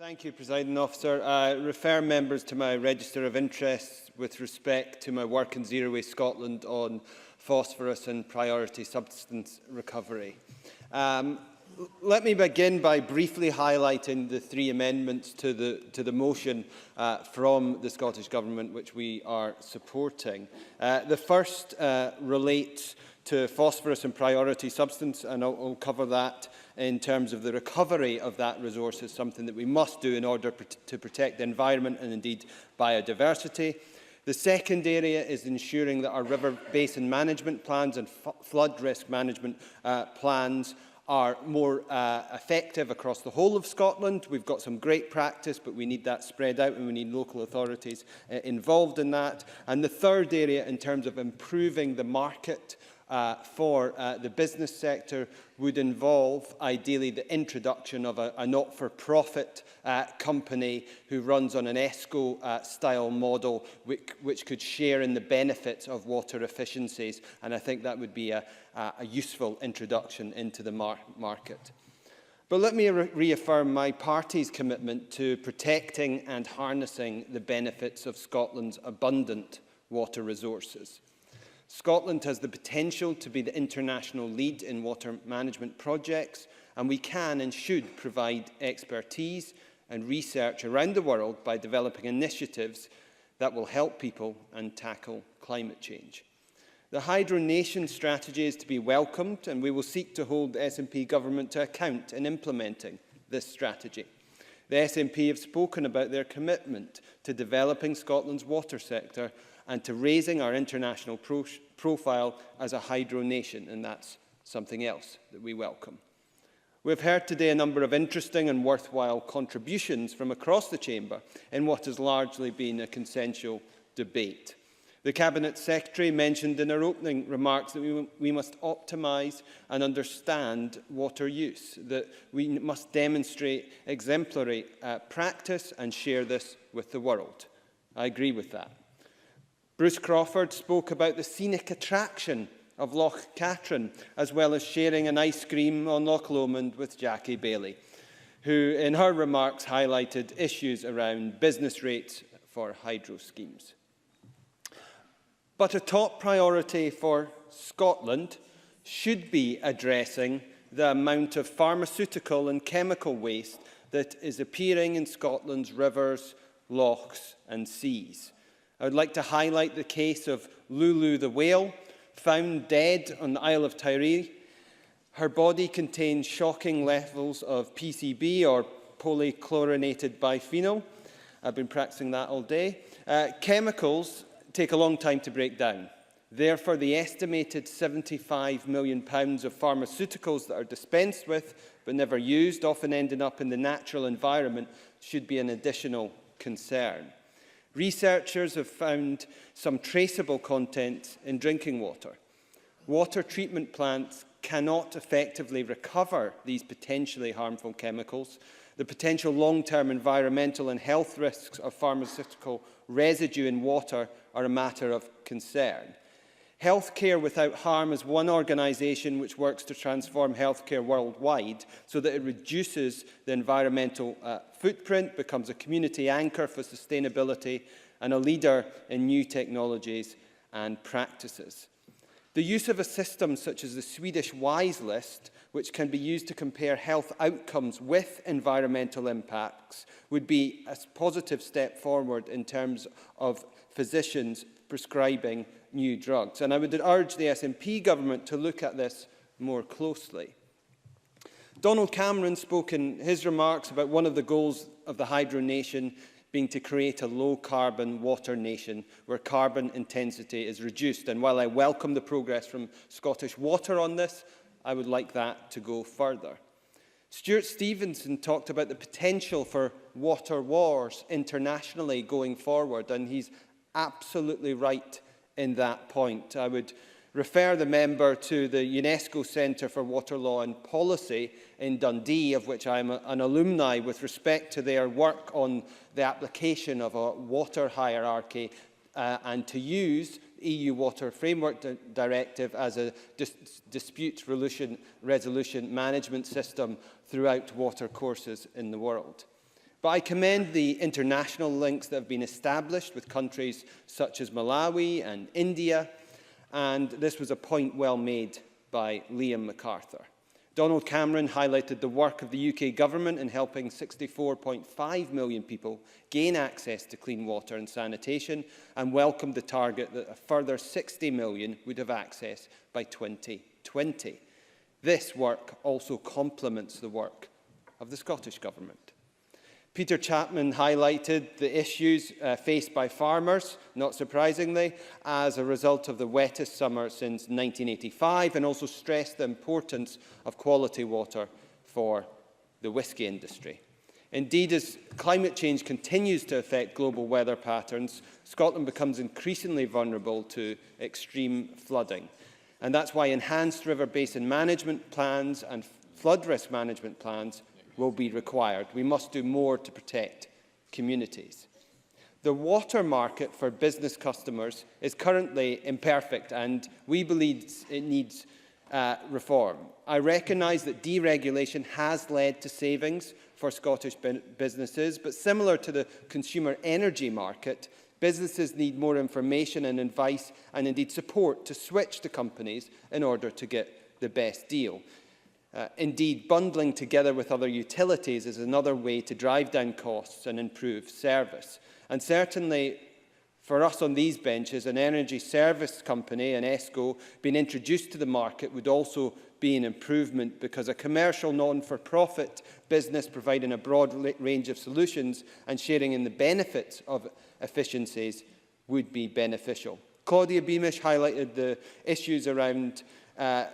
Thank you, Presiding Officer. I refer members to my register of interests with respect to my work in Zero Waste Scotland on phosphorus and priority substance recovery. Let me begin by briefly highlighting the three amendments to the motion from the Scottish Government which we are supporting. The first relates to phosphorus and priority substance, and I'll cover that in terms of the recovery of that resource is something that we must do in order to protect the environment and indeed biodiversity. The second area is ensuring that our river basin management plans and flood risk management plans are more effective across the whole of Scotland. We've got some great practice, but we need that spread out and we need local authorities involved in that. And the third area, in terms of improving the market for the business sector, would involve ideally the introduction of a not-for-profit company who runs on an ESCO style model which could share in the benefits of water efficiencies, and I think that would be a useful introduction into the market. But let me reaffirm my party's commitment to protecting and harnessing the benefits of Scotland's abundant water resources. Scotland has the potential to be the international lead in water management projects, and we can and should provide expertise and research around the world by developing initiatives that will help people and tackle climate change. The Hydro Nation strategy is to be welcomed, and we will seek to hold the SNP government to account in implementing this strategy. The SNP have spoken about their commitment to developing Scotland's water sector and to raising our international profile as a hydro nation, and that's something else that we welcome. We've heard today a number of interesting and worthwhile contributions from across the Chamber in what has largely been a consensual debate. The Cabinet Secretary mentioned in her opening remarks that we must optimise and understand water use, that we must demonstrate exemplary practice and share this with the world. I agree with that. Bruce Crawford spoke about the scenic attraction of Loch Katrine, as well as sharing an ice cream on Loch Lomond with Jackie Bailey, who in her remarks highlighted issues around business rates for hydro schemes. But a top priority for Scotland should be addressing the amount of pharmaceutical and chemical waste that is appearing in Scotland's rivers, lochs and seas. I would like to highlight the case of Lulu the whale, found dead on the Isle of Tiree. Her body contains shocking levels of PCB, or polychlorinated biphenyl. I've been practicing that all day. Chemicals take a long time to break down. Therefore, the estimated £75 million of pharmaceuticals that are dispensed with but never used, often ending up in the natural environment, should be an additional concern. Researchers have found some traceable content in drinking water. Water treatment plants cannot effectively recover these potentially harmful chemicals. The potential long-term environmental and health risks of pharmaceutical residue in water are a matter of concern. Healthcare Without Harm is one organisation which works to transform healthcare worldwide so that it reduces the environmental footprint, becomes a community anchor for sustainability, and a leader in new technologies and practices. The use of a system such as the Swedish WISE list, which can be used to compare health outcomes with environmental impacts, would be a positive step forward in terms of physicians prescribing new drugs. And I would urge the SNP government to look at this more closely. Donald Cameron spoke in his remarks about one of the goals of the Hydro Nation being to create a low-carbon water nation where carbon intensity is reduced. And while I welcome the progress from Scottish Water on this, I would like that to go further. Stuart Stevenson talked about the potential for water wars internationally going forward, and he's absolutely right in that point. I would refer the member to the UNESCO Centre for Water Law and Policy in Dundee, of which I am an alumni, with respect to their work on the application of a water hierarchy and to use the EU Water Framework Directive as a dispute resolution management system throughout water courses in the world. But I commend the international links that have been established with countries such as Malawi and India, and this was a point well made by Liam MacArthur. Donald Cameron highlighted the work of the UK government in helping 64.5 million people gain access to clean water and sanitation, and welcomed the target that a further 60 million would have access by 2020. This work also complements the work of the Scottish Government. Peter Chapman highlighted the issues faced by farmers, not surprisingly, as a result of the wettest summer since 1985, and also stressed the importance of quality water for the whisky industry. Indeed, as climate change continues to affect global weather patterns, Scotland becomes increasingly vulnerable to extreme flooding. And that's why enhanced river basin management plans and flood risk management plans will be required. We must do more to protect communities. The water market for business customers is currently imperfect, and we believe it needs reform. I recognise that deregulation has led to savings for Scottish businesses, but similar to the consumer energy market, businesses need more information and advice, and indeed support, to switch to companies in order to get the best deal. Indeed, bundling together with other utilities is another way to drive down costs and improve service. And certainly, for us on these benches, an energy service company, an ESCO, being introduced to the market would also be an improvement, because a commercial non-for-profit business providing a broad range of solutions and sharing in the benefits of efficiencies would be beneficial. Claudia Beamish highlighted the issues around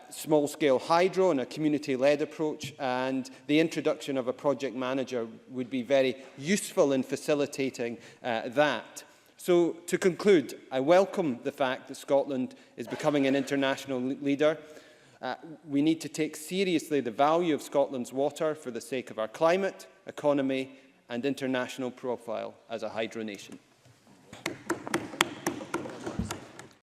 small-scale hydro and a community-led approach, and the introduction of a project manager would be very useful in facilitating that. So, to conclude, I welcome the fact that Scotland is becoming an international leader. We need to take seriously the value of Scotland's water for the sake of our climate, economy and international profile as a hydro nation.